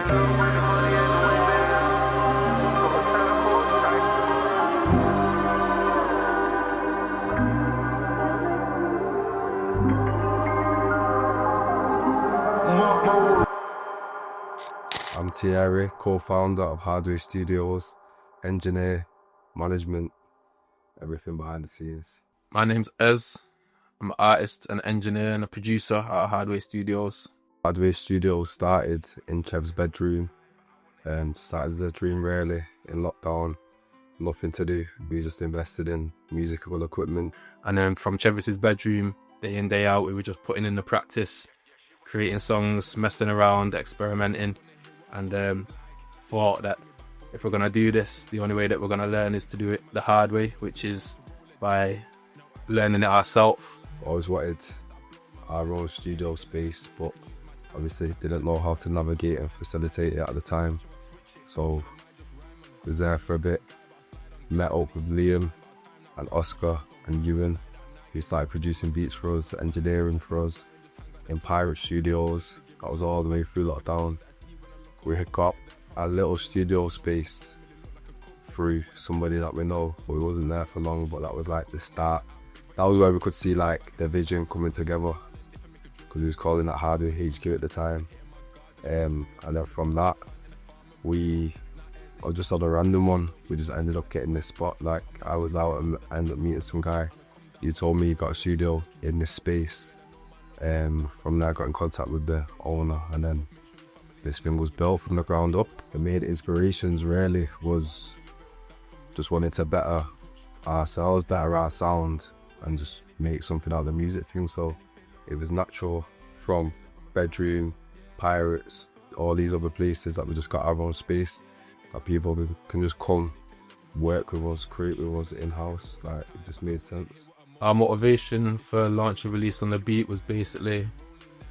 I'm Thierry, co-founder of Hardway Studios, engineer, management, everything behind the scenes. My name's Ez. I'm an artist, an engineer and a producer at Hardway Studios. Hardway Studios started in Chev's bedroom and started as a dream really, in lockdown, nothing to do. We just invested in musical equipment. And then from Chevis's bedroom, day in, day out, we were just putting in the practice, creating songs, messing around, experimenting, and thought that if we're going to do this, the only way that we're going to learn is to do it the hard way, which is by learning it ourselves. Always wanted our own studio space, but obviously didn't know how to navigate and facilitate it at the time. So was there for a bit, met up with Liam and Oscar and Ewan, who started producing beats for us, engineering for us in Pirate Studios. That was all the way through lockdown. We had got a little studio space through somebody that we know, but we wasn't there for long, but that was like the start. That was where we could see like the vision coming together, because we was calling that Hardway HQ at the time. And then from that, or just on a random one, we just ended up getting this spot. Like I was out and ended up meeting some guy. He told me he got a studio in this space. From there I got in contact with the owner, and then this thing was built from the ground up. The main inspirations really was just wanting to better ourselves, better our sound, and just make something out of the music thing. So it was natural from bedroom, Pirates, all these other places that we just got our own space, that people can just come, work with us, create with us in-house. Like, it just made sense. Our motivation for launch and release on the beat was basically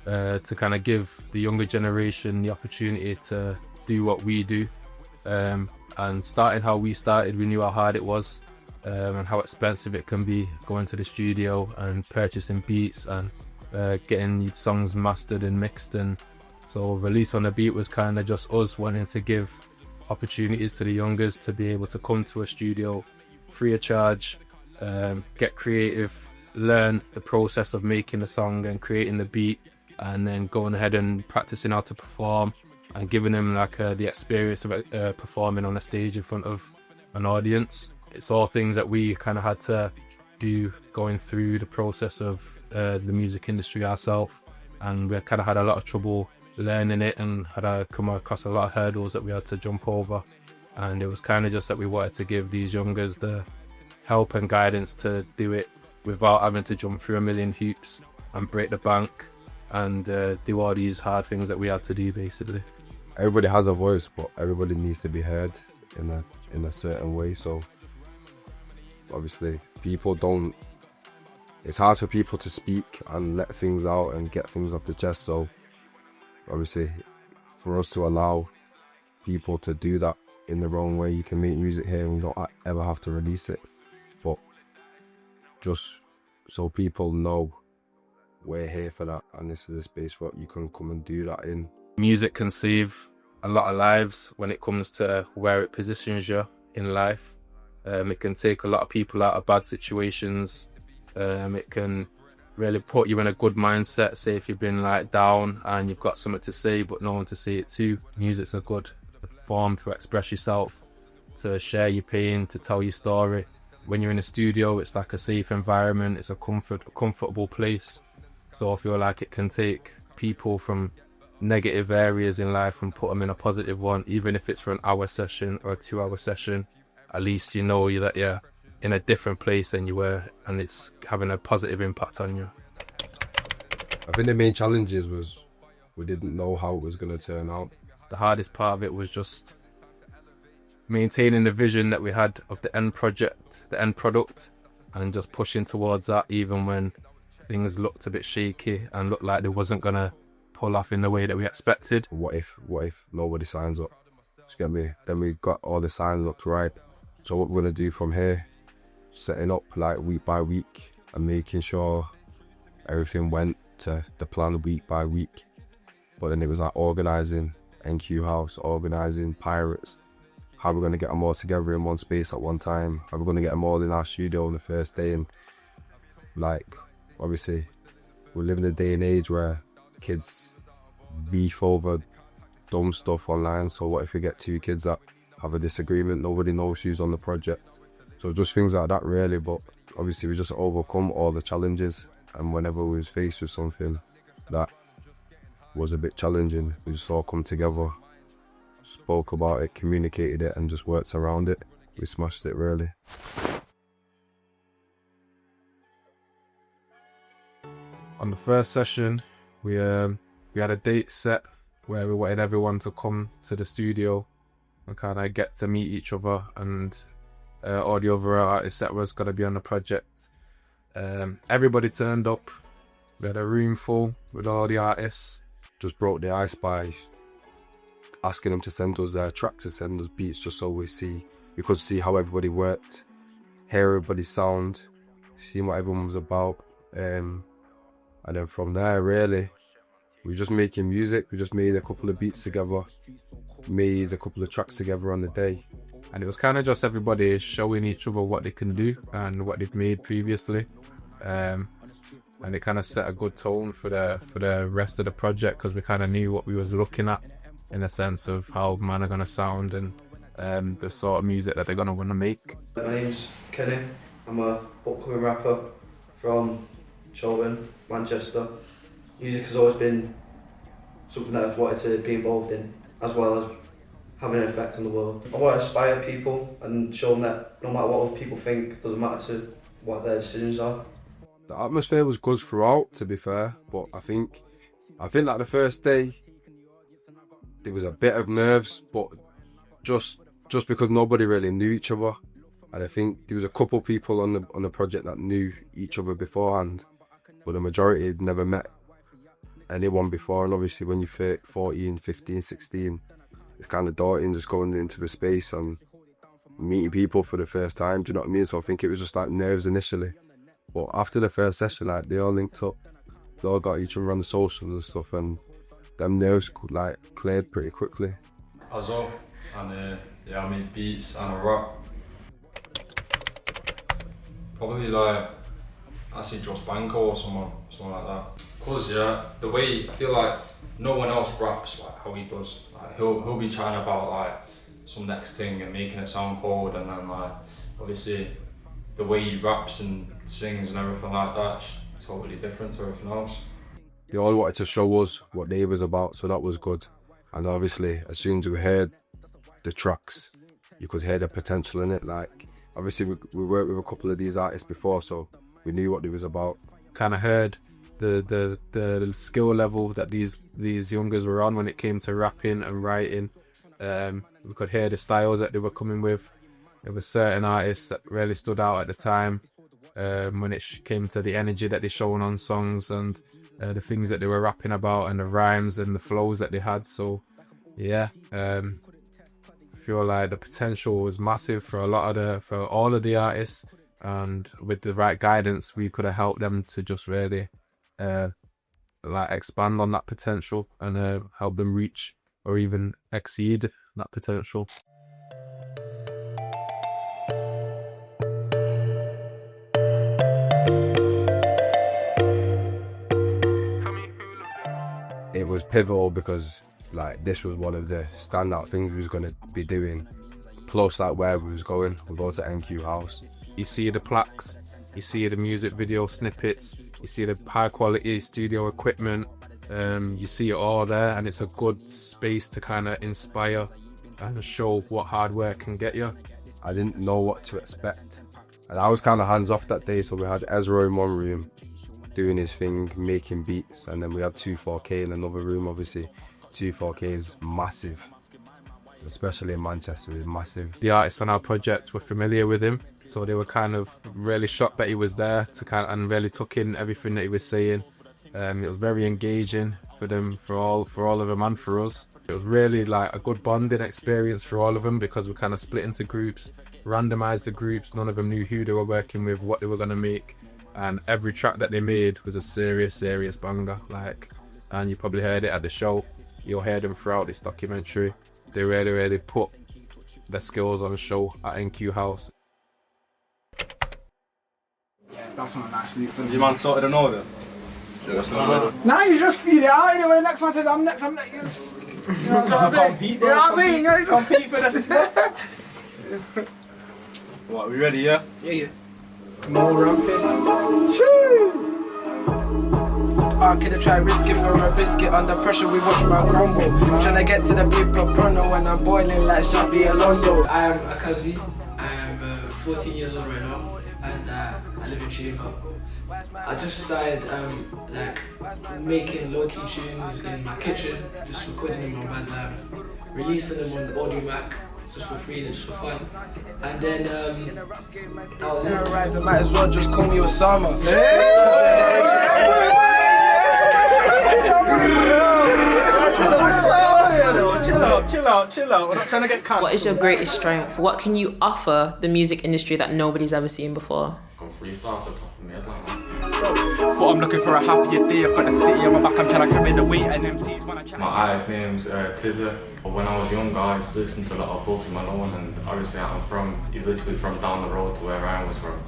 to kind of give the younger generation the opportunity to do what we do. And starting how we started, we knew how hard it was and how expensive it can be going to the studio and purchasing beats and getting songs mastered and mixed. And so release on the beat was kind of just us wanting to give opportunities to the youngers to be able to come to a studio free of charge, get creative, learn the process of making a song and creating the beat, and then going ahead and practicing how to perform and giving them like the experience of performing on a stage in front of an audience. It's all things that we kind of had to do going through the process of the music industry ourselves, and we kind of had a lot of trouble learning it and had come across a lot of hurdles that we had to jump over. And it was kind of just that we wanted to give these youngers the help and guidance to do it without having to jump through a million hoops and break the bank and do all these hard things that we had to do basically. Everybody has a voice, but everybody needs to be heard in a certain way. So obviously it's hard for people to speak and let things out and get things off the chest. So obviously for us to allow people to do that in their own way, you can make music here and you don't ever have to release it. But just so people know we're here for that, and this is the space where you can come and do that in. Music can save a lot of lives when it comes to where it positions you in life. It can take a lot of people out of bad situations. It can really put you in a good mindset. Say if you've been like down and you've got something to say but no one to say it to, music's a good form to express yourself, to share your pain, to tell your story. When you're in a studio, it's like a safe environment, it's a comfortable place. So I feel like it can take people from negative areas in life and put them in a positive one, even if it's for an hour session or a 2-hour session. At least you know that you're in a different place than you were, and it's having a positive impact on you. I think the main challenges was we didn't know how it was going to turn out. The hardest part of it was just maintaining the vision that we had of the end project, the end product, and just pushing towards that even when things looked a bit shaky and looked like they wasn't going to pull off in the way that we expected. What if nobody signs up? Just get me? Then we got all the signs up right. So what we're going to do from here, setting up like week by week and making sure everything went to the plan week by week. But then it was like organising NQ House, organising Pirates, how we're going to get them all together in one space at one time, how we're going to get them all in our studio on the first day. And like, obviously, we live in a day and age where kids beef over dumb stuff online. So what if we get two kids that have a disagreement, nobody knows who's on the project? So just things like that really. But obviously we just overcome all the challenges, and whenever we was faced with something that was a bit challenging, we just all come together, spoke about it, communicated it, and just worked around it. We smashed it really. On the first session, we had a date set where we wanted everyone to come to the studio and kind of get to meet each other, and all the other artists that was going to be on the project. Everybody turned up. We had a room full with all the artists. Just broke the ice by asking them to send us their tracks, to send us beats, just so we could see how everybody worked, hear everybody's sound, see what everyone was about. And then from there, really, we were just making music. We just made a couple of beats together, made a couple of tracks together on the day. And it was kind of just everybody showing each other what they can do and what they've made previously. And it kind of set a good tone for the rest of the project, because we kind of knew what we was looking at in a sense of how man are going to sound and the sort of music that they're going to want to make. My name's Kenny. I'm a upcoming rapper from Salford, Manchester. Music has always been something that I've wanted to be involved in, as well as having an effect on the world. I want to inspire people and show them that no matter what other people think, it doesn't matter to what their decisions are. The atmosphere was good throughout, to be fair, but I think like the first day there was a bit of nerves, but just because nobody really knew each other. And I think there was a couple people on the project that knew each other beforehand, but the majority had never met anyone before. And obviously when you're 14, 15, 16, it's kind of daunting just going into the space and meeting people for the first time, do you know what I mean? So I think it was just like nerves initially. But after the first session, like, they all linked up, they all got each other on the socials and stuff, and them nerves like cleared pretty quickly. As well, and I made beats and a rap. Probably like, I see Josh Banko or someone like that. Cause the way I feel like no one else raps like how he does. Like he'll be trying about like some next thing and making it sound cold, and then like obviously the way he raps and sings and everything like that's totally different to everything else. They all wanted to show us what they was about, so that was good. And obviously, as soon as we heard the tracks, you could hear the potential in it. Like, obviously we worked with a couple of these artists before, so we knew what they was about. Kind of heard the skill level that these youngers were on when it came to rapping and writing. We could hear the styles that they were coming with. There were certain artists that really stood out at the time when it came to the energy that they shown on songs and the things that they were rapping about and the rhymes and the flows that they had. So yeah, I feel like the potential was massive for all of the artists, and with the right guidance we could have helped them to just really like expand on that potential and help them reach or even exceed that potential. It was pivotal because like this was one of the standout things we was going to be doing, plus like where we was going. We're going to NQ House. You see the plaques, you see the music video snippets, you see the high quality studio equipment, you see it all there, and it's a good space to kind of inspire and show what hard work can get you. I didn't know what to expect, and I was kind of hands off that day, so we had Ezra in one room doing his thing, making beats, and then we had 24K in another room. Obviously 24K is massive, especially in Manchester. It's massive. The artists on our project were familiar with him, so they were kind of really shocked that he was there and really took in everything that he was saying. It was very engaging for them, for all of them, and for us. It was really like a good bonding experience for all of them, because we kind of split into groups, randomized the groups. None of them knew who they were working with, what they were going to make, and every track that they made was a serious banger. Like, and you probably heard it at the show. you'll hear them throughout this documentary. They really put their skills on show at NQ House. That's not a nice loop for me. You man sorted an order? Nah, you just feel it out. Anyway, the next one says, I'm next. You know what I'm saying? Compete, You know what I'm saying? Compete for this spot. What, we ready, yeah? Yeah. More ramping. Cheers! Can I try risk it for a biscuit? Under pressure, we watch my crumble. Tryna get to the paper pronto when I'm boiling like Shabby Alonso. I am Akazi. I am 14 years old right now, and I live in Chico. I just started making low-key tunes in my kitchen, just recording them on Bad Lab, releasing them on the Audio Mac, just for free and just for fun. And then that was it. Rise, might as well just call me Osama. Chill out. We're not trying to get cancelled. What is your greatest strength? What can you offer the music industry that nobody's ever seen before? Go freestyle off the top of my head, like, man. But I'm looking for a happier day. I've got the city on my back. I'm trying to carry the weight and MCs when I chat. My artist name's Tizza, but when I was younger I used to listen to a lot of Post Malone, and obviously he's literally from down the road to where I was from.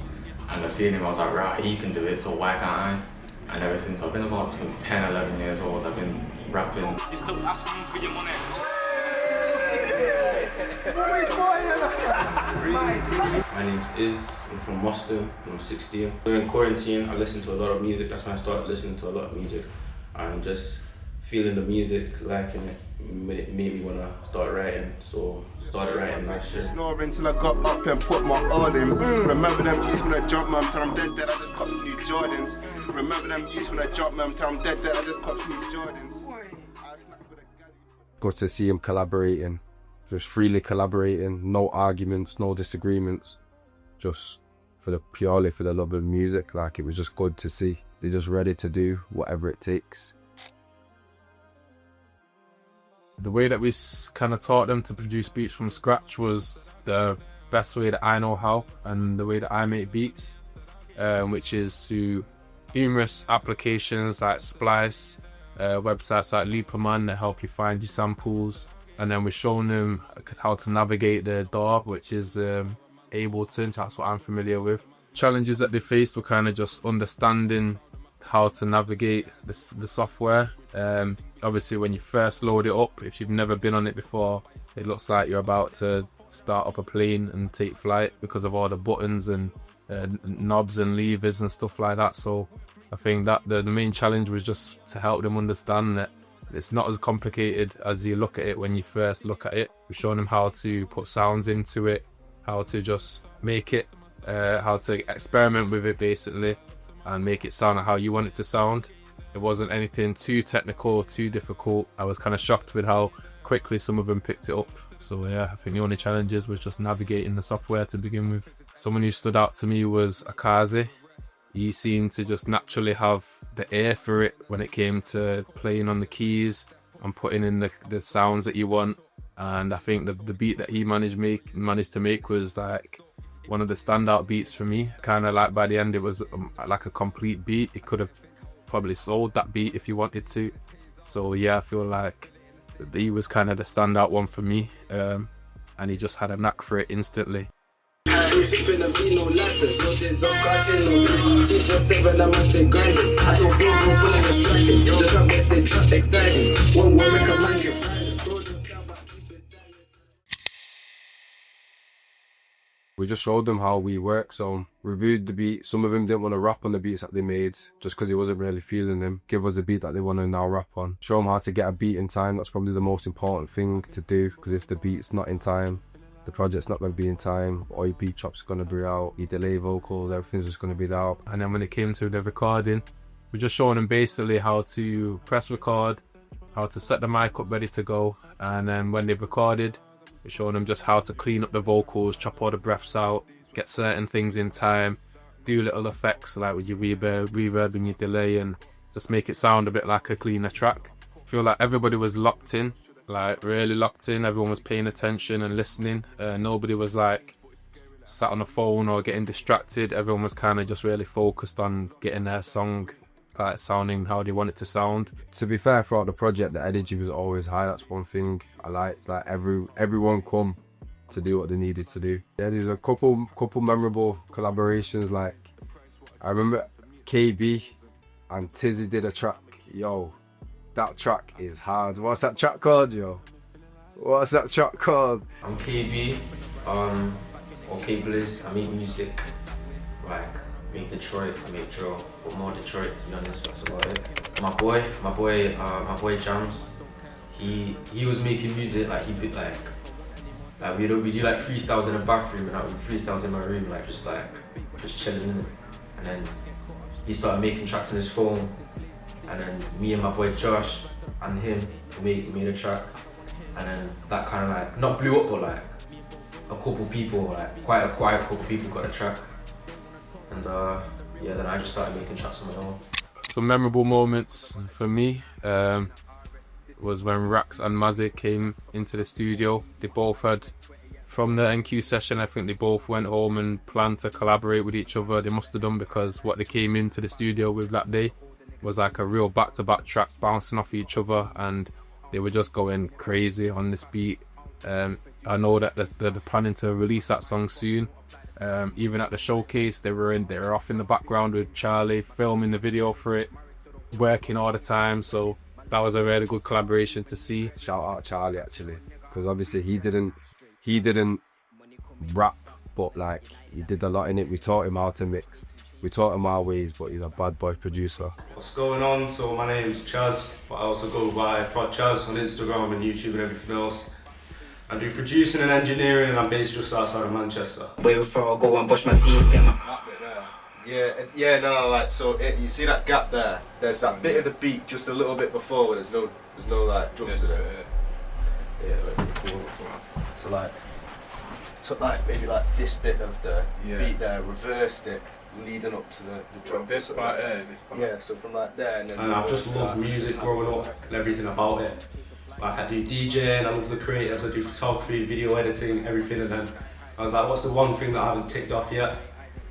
And I seen him, I was like, right, he can do it, so why can't I? And ever since I've been about between 10 and 11 years old, I've been rapping. You still ask me for your money. My name's Iz, I'm from Boston, I'm 16. During quarantine, I listened to a lot of music. That's when I started listening to a lot of music. And just feeling the music, liking it, made me want to start writing. So started writing last year. Snoring till I got up and put my all in. Remember them years when I jumped, man, till I'm dead, I just copped some new Jordans. Remember them years when I jumped, man, till I'm dead, I just copped some new Jordans. Good to see him collaborating, just freely collaborating, no arguments, no disagreements, just purely for the love of music. Like, it was just good to see. They're just ready to do whatever it takes. The way that we kind of taught them to produce beats from scratch was the best way that I know how, and the way that I make beats, which is through numerous applications like Splice, websites like Looperman that help you find your samples, and then we're showing them how to navigate the DAW, which is Ableton. That's what I'm familiar with. Challenges that they faced were kind of just understanding how to navigate the software. Obviously, when you first load it up, if you've never been on it before, it looks like you're about to start up a plane and take flight because of all the buttons and knobs and levers and stuff like that. So I think that the main challenge was just to help them understand that it's not as complicated as you look at it when you first look at it. We've shown them how to put sounds into it, how to just make it, how to experiment with it basically, and make it sound how you want it to sound. It wasn't anything too technical, too difficult. I was kind of shocked with how quickly some of them picked it up. So yeah, I think the only challenges was just navigating the software to begin with. Someone who stood out to me was Akazi. He seemed to just naturally have the ear for it when it came to playing on the keys and putting in the sounds that you want. And I think the beat that he managed to make was like one of the standout beats for me. Kind of like by the end it was like a complete beat. It could have probably sold that beat if you wanted to. So yeah, I feel like he was kind of the standout one for me, and he just had a knack for it instantly. We just showed them how we work, so reviewed the beat. Some of them didn't want to rap on the beats that they made just because he wasn't really feeling them. Give us a beat that they want to now rap on. Show them how to get a beat in time. That's probably the most important thing to do, because if the beat's not in time, the project's not going to be in time, all your beat chops are going to be out, your delay vocals, everything's just going to be out. And then when it came to the recording, we're just showing them basically how to press record, how to set the mic up ready to go, and then when they've recorded, we're showing them just how to clean up the vocals, chop all the breaths out, get certain things in time, do little effects like with your reverb and your delay, and just make it sound a bit like a cleaner track. I feel like everybody was locked in, like really locked in. Everyone was paying attention and listening. Nobody was like sat on the phone or getting distracted. Everyone was kind of just really focused on getting their song like sounding how they want it to sound. To be fair, throughout the project, the energy was always high. That's one thing I liked. Like everyone come to do what they needed to do. Yeah, there's a couple memorable collaborations. Like I remember KB and Tizzy did a track. Yo, that track is hard. What's that track called, yo? What's that track called? I'm KB, or K-Blizz. I make music, like make Detroit, I make drill, but more Detroit to be honest, that's about it. My boy Jams, he was making music, like he did like we do like freestyles in the bathroom and I would freestyles in my room, like just chilling in it. And then he started making tracks on his phone, and then me and my boy Josh and him made a track, and then that kind of like not blew up, but like a couple people, like quite a couple people got a track, and yeah, then I just started making tracks on my own. Some memorable moments for me was when Rax and Mazzy came into the studio. They both had, from the NQ session, I think they both went home and planned to collaborate with each other. They must have done, because what they came into the studio with that day was like a real back-to-back track bouncing off each other, and they were just going crazy on this beat. I know that they're planning to release that song soon. Even at the showcase, they were off in the background with Charlie, filming the video for it, working all the time. So that was a really good collaboration to see. Shout out Charlie actually, because obviously he didn't rap, but like he did a lot in it. We taught him how to mix, we taught him our ways, but he's a bad boy producer. What's going on? So my name's Chaz, but I also go by Prod Chaz on Instagram and YouTube and everything else. I do producing and engineering, and I'm based just outside of Manchester. Wait before I go and brush my teeth, get my... Yeah, no, like, so you see that gap there? There's that bit of the beat just a little bit before where there's no like drums in it. Yeah, like, cool. So like, took like maybe like this bit of the beat there, reversed it, leading up to the drum. This part, this part. Yeah, so from like there and then... And I've just loved music growing up and everything about it. Like I do DJing, I love the creatives, I do photography, video editing, everything, and then I was like, what's the one thing that I haven't ticked off yet?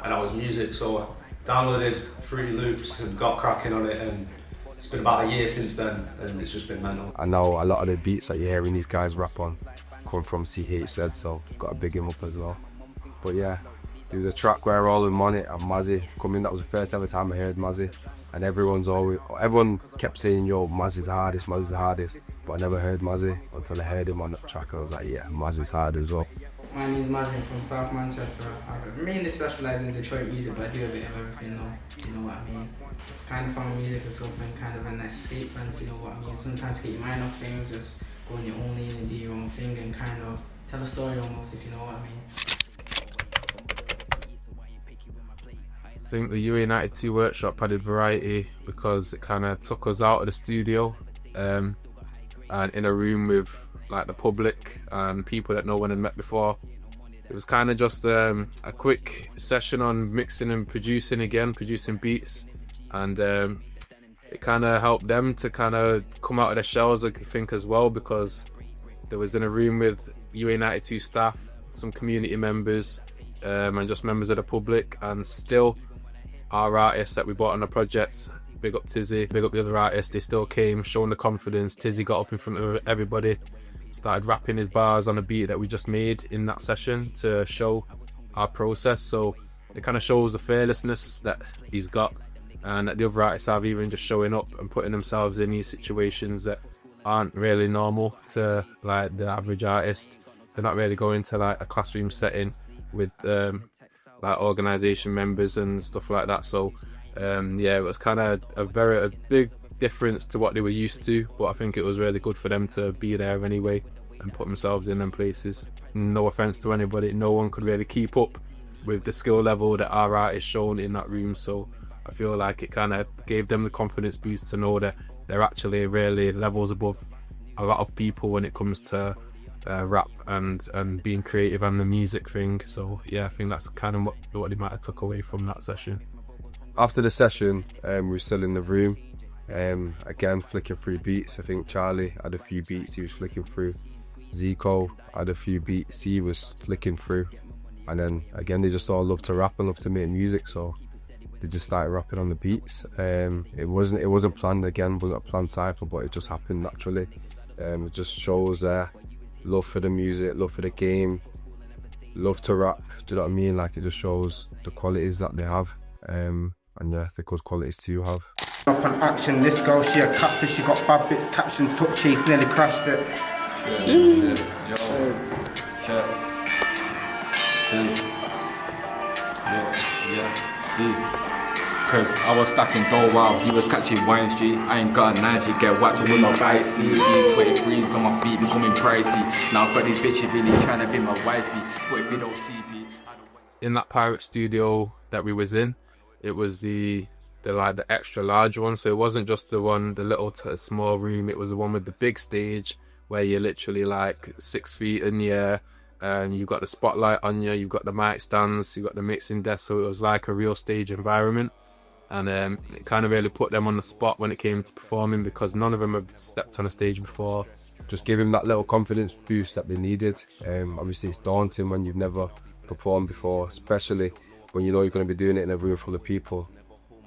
And that was music, so I downloaded Fruity Loops and got cracking on it, and it's been about a year since then, and it's just been mental. I know a lot of the beats that you're hearing these guys rap on come from CHZ, so got to big him up as well. But yeah, there was a track where all of them on it and Mazzy coming. That was the first ever time I heard Mazzy, and everyone kept saying, yo, Mazzy's the hardest, but I never heard Mazzy until I heard him on that track. I was like, yeah, Mazzy's hard as well. My name's Mazzy from South Manchester. I mainly specialise in Detroit music, but I do a bit of everything though, you know what I mean. Kind of found music as something kind of an escape plan, if you know what I mean. Sometimes get your mind off things, just go on your own lane and do your own thing and kind of tell a story almost, if you know what I mean. I think the UE92 workshop added variety because it kind of took us out of the studio and in a room with like the public and people that no one had met before. It was kind of just a quick session on mixing and producing beats, and it kind of helped them to kind of come out of their shells, I think, as well, because there was in a room with UE92 staff, some community members, and just members of the public, and still our artists that we brought on the project, big up Tizzy, big up the other artists, they still came, showing the confidence. Tizzy got up in front of everybody, started rapping his bars on a beat that we just made in that session to show our process. So it kind of shows the fearlessness that he's got, and that the other artists have, even just showing up and putting themselves in these situations that aren't really normal to like the average artist. They're not really going to like a classroom setting with like organisation members and stuff like that. So yeah, it was kind of a big difference to what they were used to, but I think it was really good for them to be there anyway and put themselves in them places. No offence to anybody, no one could really keep up with the skill level that our artists shown in that room, so I feel like it kind of gave them the confidence boost to know that they're actually really levels above a lot of people when it comes to rap and being creative and the music thing. So yeah, I think that's kind of what they might have took away from that session. After the session, we were still in the room, again flicking through beats. I think Charlie had a few beats he was flicking through, Zico had a few beats he was flicking through, and then again they just all love to rap and love to make music, so they just started rapping on the beats. It wasn't planned again, wasn't a planned cypher, but it just happened naturally. It just shows love for the music, love for the game, love to rap. Do you know what I mean? Like, it just shows the qualities that they have, and yeah, the good qualities too have. Up on action, this girl, she a catfish, she got bad bits, caption, took chase, nearly crashed it. Jeez. Cause I was stacking dough while he was catching wine street. I ain't got a knife, you get whacked with my bite. See, 23s on my feet becoming pricey. Now I've got these bitches really trying to be my wifey. But if you don't see me, in that pirate studio that we was in, it was the extra large one. So it wasn't just the little small room. It was the one with the big stage where you're literally like 6 feet in the air. You've got the spotlight on you, you've got the mic stands, you've got the mixing desk. So it was like a real stage environment. And it kind of really put them on the spot when it came to performing, because none of them had stepped on a stage before. Just give him that little confidence boost that they needed. Obviously it's daunting when you've never performed before, especially when you know you're going to be doing it in a room full of people.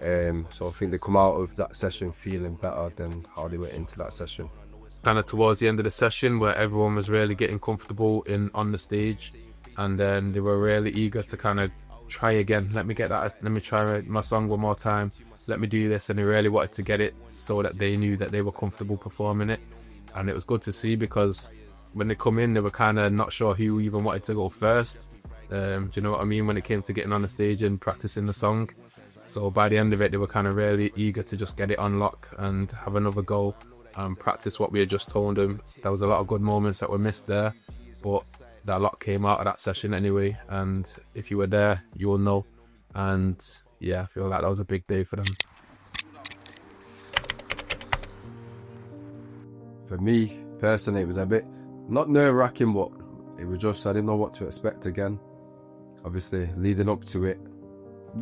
So I think they come out of that session feeling better than how they went into that session. Kind of towards the end of the session, where everyone was really getting comfortable on the stage, and then they were really eager to kind of try again. Let me try my song one more time. Let me do this. And they really wanted to get it so that they knew that they were comfortable performing it. And it was good to see, because when they come in, they were kind of not sure who even wanted to go first. Do you know what I mean? When it came to getting on the stage and practicing the song. So by the end of it, they were kind of really eager to just get it on lock and have another go and practice what we had just told them. There was a lot of good moments that were missed there, but that lot came out of that session anyway. And if you were there, you will know. And yeah, I feel like that was a big day for them. For me personally, it was a bit, not nerve-wracking, but it was just, I didn't know what to expect again. Obviously, leading up to it,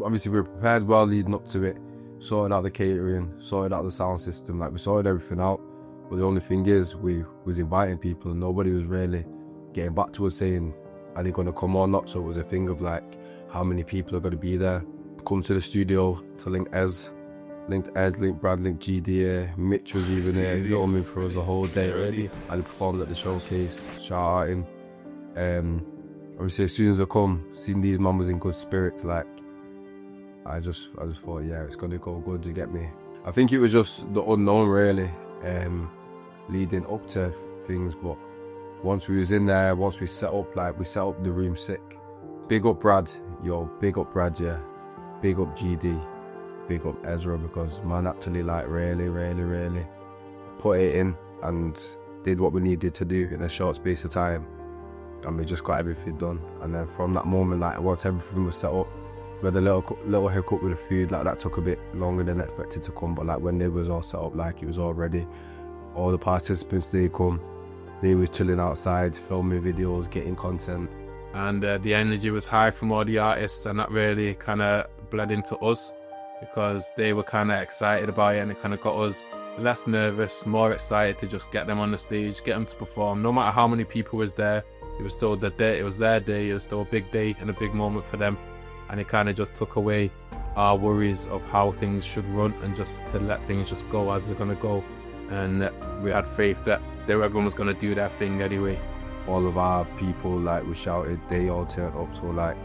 obviously we were prepared well leading up to it, sorted out the catering, sorted out the sound system, like we sorted everything out. But the only thing is, we was inviting people and nobody was really getting back to us saying, are they going to come or not? So it was a thing of like, how many people are going to be there? Come to the studio to link Ez, linked Brad, linked GD, Mitch was even there, he's filming for us the whole day already. And he performed at the showcase, shout out him. Obviously as soon as I come, seeing these man was in good spirits, like, I just thought, yeah, it's going to go good, you get me? I think it was just the unknown really, leading up to things, but once we was in there, once we set up, like we set up the room sick. Big up Brad, big up Brad, yeah. Big up GD, big up Ezra, because man actually like really put it in and did what we needed to do in a short space of time. And we just got everything done. And then from that moment, like once everything was set up, we had a little hiccup with the food, like that took a bit longer than expected to come, but like when it was all set up, like it was all ready. All the participants, they were chilling outside, filming videos, getting content. And the energy was high from all the artists, and that really kind of bled into us, because they were kind of excited about it, and it kind of got us less nervous, more excited to just get them on the stage, get them to perform. No matter how many people was there, it was still their day, it was their day, it was still a big day and a big moment for them. And it kind of just took away our worries of how things should run, and just to let things just go as they're going to go. And we had faith that everyone was going to do their thing anyway. All of our people, like we shouted, they all turned up. So like,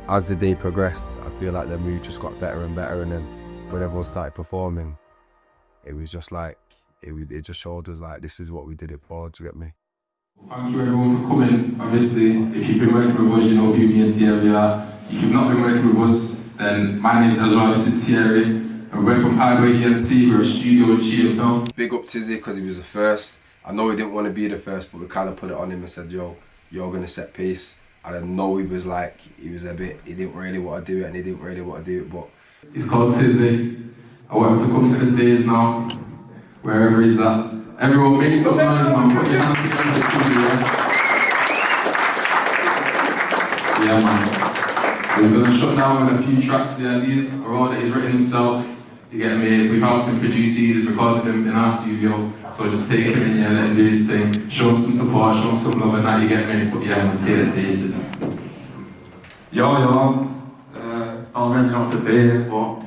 as the day progressed, I feel like the mood just got better and better. And then when everyone started performing, it was just like, it just showed us like, this is what we did it for, do you get me? Thank you everyone for coming. Obviously, if you've been working with us, you know who me and Thierry are. If you've not been working with us, then my name is Ezra, this is Thierry. And we're from Hardway ENT, we're a studio in Cheetah. Big up Tizzy, because he was the first. I know he didn't want to be the first, but we kind of put it on him and said, yo, you're going to set pace. And I know he was like, he didn't really want to do it, and he didn't really want to do it, but... He's called Tizzy. I want him to come to the stage now, wherever he's at. Everyone make some noise, man. Put your hands together for Tizzy, yeah, man. So we're going to shut down with a few tracks here. These are all that he's written himself. You get me? We've helped him produce these, recorded them in our studio. So just take him in here, let him do his thing. Show him some support, show him some love, and that, you get me? But yeah, man, take the stage to this. Don't really know what to say, but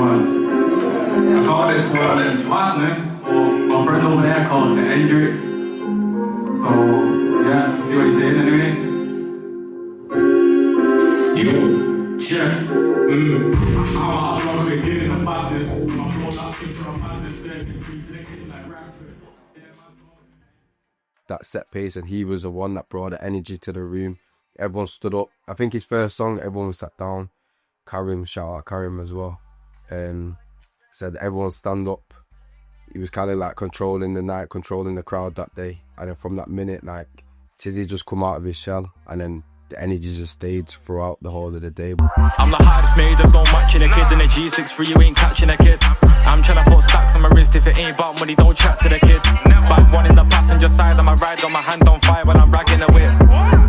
I call this one madness, or my friend over there calls it Hendrick. So, yeah, see what he's saying anyway? I'm a beginning of madness. My flow not fit from madness, free to the kids like Radford. That set pace, and he was the one that brought the energy to the room. Everyone stood up. I think his first song, everyone sat down. Karim, shout out Karim as well. Said everyone stand up. He was kind of like controlling the night, controlling the crowd that day. And then from that minute, like, Tizzy just come out of his shell, and then the energy just stayed throughout the whole of the day. I'm the hardest made, there's no matching a kid in a G63, you ain't catching a kid. I'm trying to put stacks on my wrist, if it ain't about money, don't chat to the kid. Back one in the passenger side, I'm a ride, got my hand on fire when I'm ragging a whip.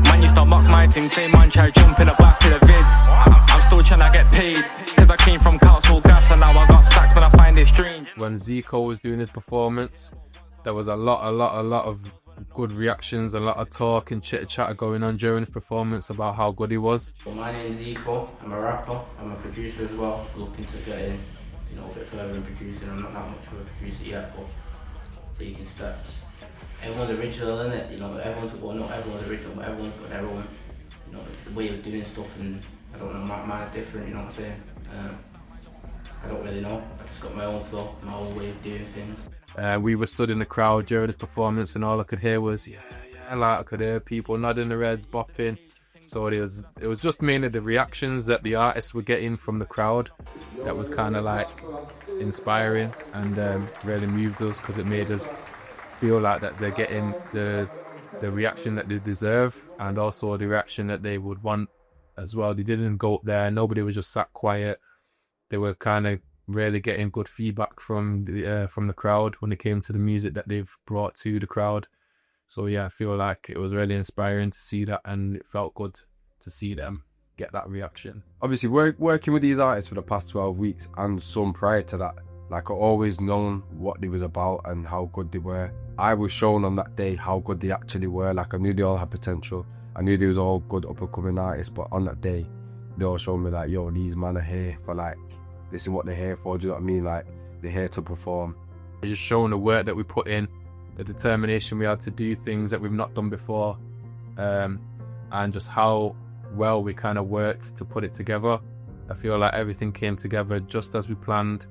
Man, used to mock my thing, say man, try jump in the back of the vids. I'm still trying to get paid, cause I came from council gas and now I got stacks, but I find it strange. When Zico was doing his performance, there was a lot of good reactions, a lot of talk and chitter chatter going on during his performance about how good he was. Well, my name's Zico, I'm a rapper, I'm a producer as well, looking to get in, a bit further in producing. I'm not that much of a producer yet, but taking steps. Everyone's original, innit? Not everyone's original, but everyone's got their own, the way of doing stuff, and I don't know, mine's different, you know what I'm saying? I don't really know, I just got my own flow, my own way of doing things. We were stood in the crowd during his performance, and all I could hear was, like I could hear people nodding their heads, bopping. So it was just mainly the reactions that the artists were getting from the crowd that was kind of like inspiring and really moved us, because it made us feel like that they're getting the reaction that they deserve, and also the reaction that they would want as well. They didn't go up there, nobody was just sat quiet. They were kind of really getting good feedback from the crowd when it came to the music that they've brought to the crowd. So yeah, I feel like it was really inspiring to see that, and it felt good to see them get that reaction. Obviously, working with these artists for the past 12 weeks and some prior to that, like, I always known what they was about and how good they were. I was shown on that day how good they actually were. Like, I knew they all had potential. I knew they was all good up and coming artists, but on that day, they all showed me like, yo, these men are here for, like, this is what they're here for, do you know what I mean? Like, they're here to perform. It's just showing the work that we put in, the determination we had to do things that we've not done before, and just how well we kind of worked to put it together. I feel like everything came together just as we planned,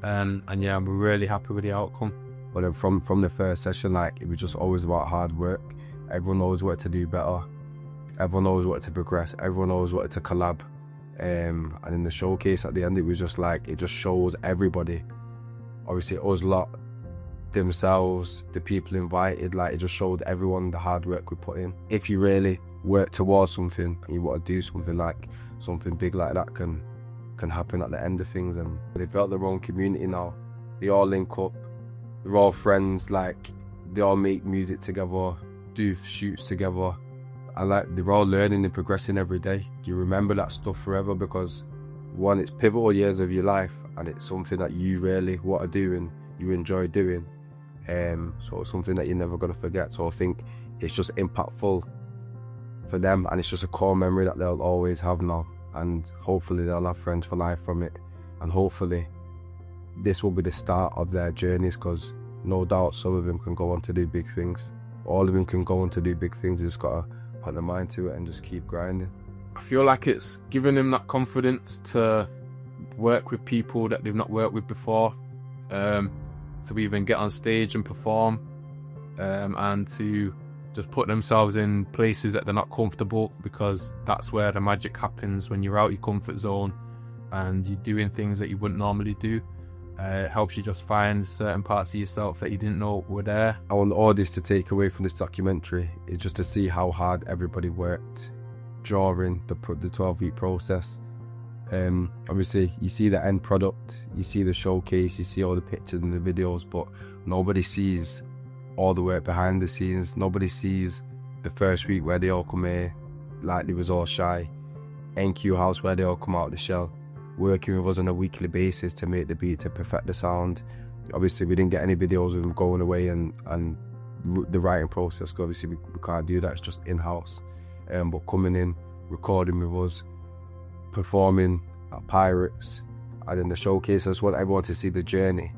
and yeah, I'm really happy with the outcome. But then from the first session, like, it was just always about hard work. Everyone knows what to do better. Everyone knows what to progress. Everyone knows what to collab. And in the showcase at the end, it was just like, it just shows everybody, obviously us lot, themselves, the people invited, like, it just showed everyone the hard work we put in. If you really work towards something and you want to do something, like something big like that can happen at the end of things. And they built their own community now. They all link up, they're all friends, like, they all make music together, do shoots together. And like, they're all learning and progressing every day. You remember that stuff forever, because one, it's pivotal years of your life, and it's something that you really want to do and you enjoy doing. So it's something that you're never going to forget. So I think it's just impactful for them, and it's just a core memory that they'll always have now. And hopefully they'll have friends for life from it. And hopefully this will be the start of their journeys, because no doubt some of them can go on to do big things. All of them can go on to do big things. They just got to put their mind to it and just keep grinding. I feel like it's giving them that confidence to work with people that they've not worked with before, to even get on stage and perform, and to just put themselves in places that they're not comfortable, because that's where the magic happens, when you're out your comfort zone and you're doing things that you wouldn't normally do. It helps you just find certain parts of yourself that you didn't know were there. I want the audience to take away from this documentary is just to see how hard everybody worked during the 12-week process. Obviously, you see the end product, you see the showcase, you see all the pictures and the videos, but nobody sees all the work behind the scenes. Nobody sees the first week where they all come here like they was all shy. NQ House where they all come out of the shell, working with us on a weekly basis to make the beat, to perfect the sound. Obviously, we didn't get any videos of them going away and the writing process, because obviously we can't do that, it's just in-house. But coming in, recording with us, performing at Pirates, And in the showcase, I just want everyone to see the journey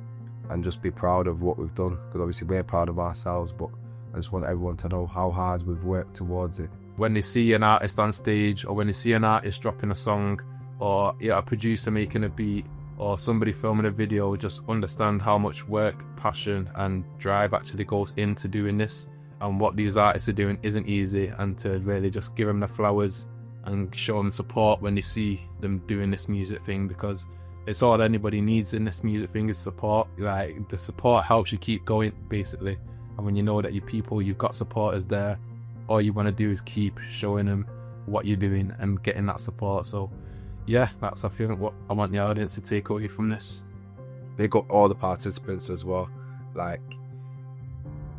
and just be proud of what we've done, because obviously we're proud of ourselves, but I just want everyone to know how hard we've worked towards it. When they see an artist on stage, or when they see an artist dropping a song, or a producer making a beat, or somebody filming a video, just understand how much work, passion and drive actually goes into doing this, and what these artists are doing isn't easy, and to really just give them the flowers and show them support when they see them doing this music thing, because it's all anybody needs in this music thing is support. Like, the support helps you keep going, basically. And when you know that your people, you've got supporters there, all you want to do is keep showing them what you're doing and getting that support. So yeah, that's, I think, what I want the audience to take away from this. Big up all the participants as well. Like,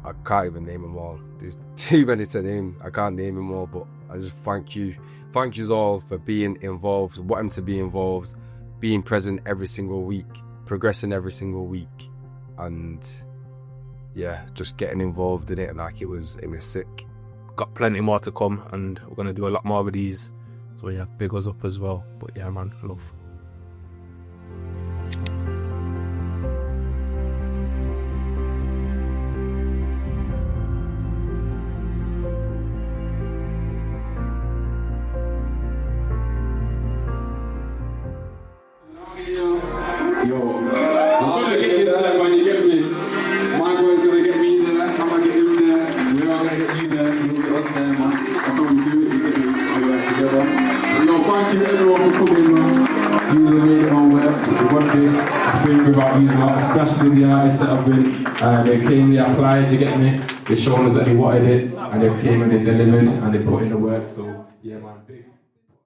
I can't even name them all. There's too many to name. I can't name them all, but I just thank you. Thank you all for being involved, wanting to be involved, being present every single week, progressing every single week, and yeah, just getting involved in it. Like, it was sick. Got plenty more to come, and we're gonna do a lot more of these. So yeah, big us up as well. But yeah, man, love. Especially the artists that have been, they came, they applied, you get me? They showed us that they wanted it, and they came and they delivered, and they put in the work, so yeah man.